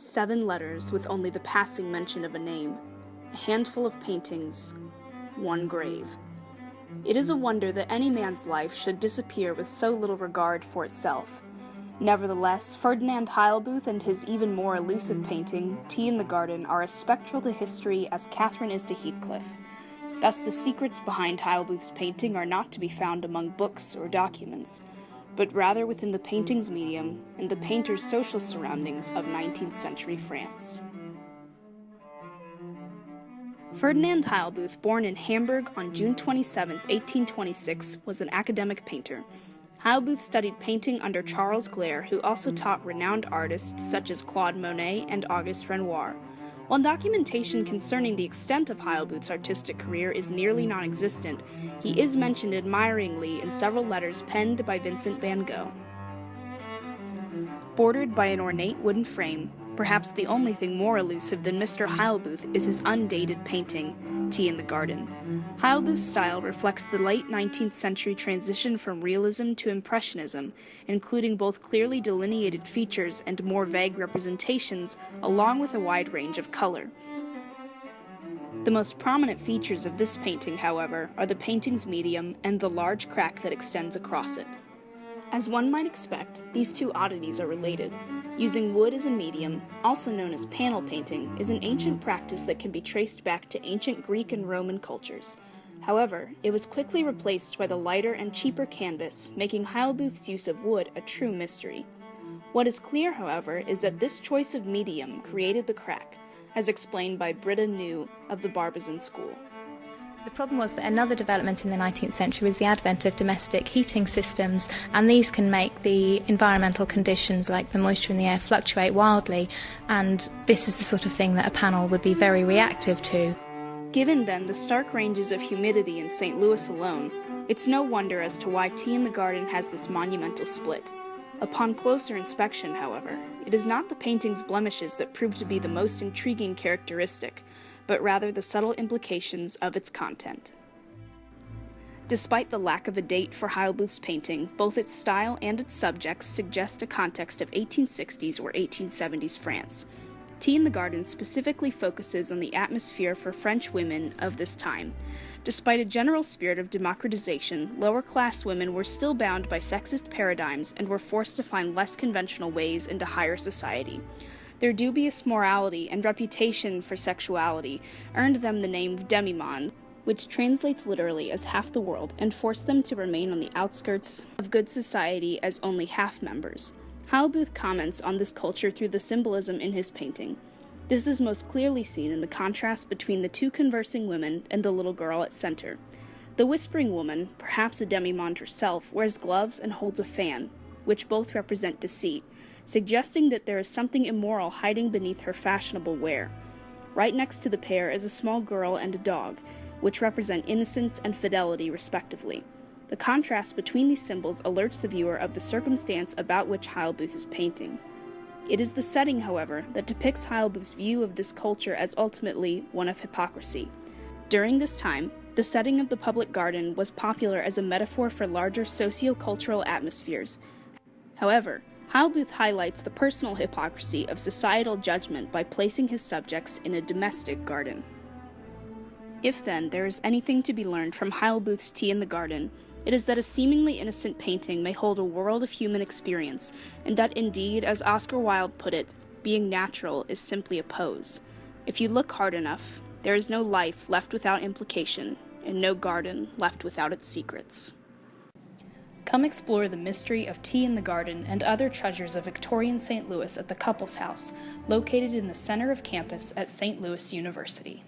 7 letters with only the passing mention of a name, a handful of paintings, 1 grave. It is a wonder that any man's life should disappear with so little regard for itself. Nevertheless, Ferdinand Heilbooth and his even more elusive painting, Tea in the Garden, are as spectral to history as Catherine is to Heathcliff. Thus, the secrets behind Heilbooth's painting are not to be found among books or documents, but rather within the painting's medium and the painter's social surroundings of 19th century France. Ferdinand Heilbooth, born in Hamburg on June 27, 1826, was an academic painter. Heilbooth studied painting under Charles Gleyre, who also taught renowned artists such as Claude Monet and Auguste Renoir. While documentation concerning the extent of Heilbooth's artistic career is nearly non-existent, he is mentioned admiringly in several letters penned by Vincent van Gogh. Bordered by an ornate wooden frame, perhaps the only thing more elusive than Mr. Heilbooth is his undated painting, Tea in the Garden. Heilbooth's style reflects the late 19th century transition from realism to impressionism, including both clearly delineated features and more vague representations, along with a wide range of color. The most prominent features of this painting, however, are the painting's medium and the large crack that extends across it. As one might expect, these two oddities are related. Using wood as a medium, also known as panel painting, is an ancient practice that can be traced back to ancient Greek and Roman cultures. However, it was quickly replaced by the lighter and cheaper canvas, making Heilbooth's use of wood a true mystery. What is clear, however, is that this choice of medium created the crack, as explained by Britta New of the Barbizon School. The problem was that another development in the 19th century was the advent of domestic heating systems, and these can make the environmental conditions like the moisture in the air fluctuate wildly, and this is the sort of thing that a panel would be very reactive to. Given then the stark ranges of humidity in St. Louis alone, it's no wonder as to why Tea in the Garden has this monumental split. Upon closer inspection, however, it is not the painting's blemishes that prove to be the most intriguing characteristic, but rather the subtle implications of its content. Despite the lack of a date for Heilbooth's painting, both its style and its subjects suggest a context of 1860s or 1870s France. Tea in the Garden specifically focuses on the atmosphere for French women of this time. Despite a general spirit of democratization, lower-class women were still bound by sexist paradigms and were forced to find less conventional ways into higher society. Their dubious morality and reputation for sexuality earned them the name of demi-monde, which translates literally as half the world, and forced them to remain on the outskirts of good society as only half members. Heilbooth comments on this culture through the symbolism in his painting. This is most clearly seen in the contrast between the two conversing women and the little girl at center. The whispering woman, perhaps a demi-monde herself, wears gloves and holds a fan, which both represent deceit, suggesting that there is something immoral hiding beneath her fashionable wear. Right next to the pair is a small girl and a dog, which represent innocence and fidelity respectively. The contrast between these symbols alerts the viewer of the circumstance about which Heilbooth is painting. It is the setting, however, that depicts Heilbooth's view of this culture as ultimately one of hypocrisy. During this time, the setting of the public garden was popular as a metaphor for larger socio-cultural atmospheres. However, Heilbooth highlights the personal hypocrisy of societal judgment by placing his subjects in a domestic garden. If, then, there is anything to be learned from Heilbooth's Tea in the Garden, it is that a seemingly innocent painting may hold a world of human experience, and that indeed, as Oscar Wilde put it, being natural is simply a pose. If you look hard enough, there is no life left without implication, and no garden left without its secrets. Come explore the mystery of Tea in the Garden and other treasures of Victorian St. Louis at the Couples House, located in the center of campus at St. Louis University.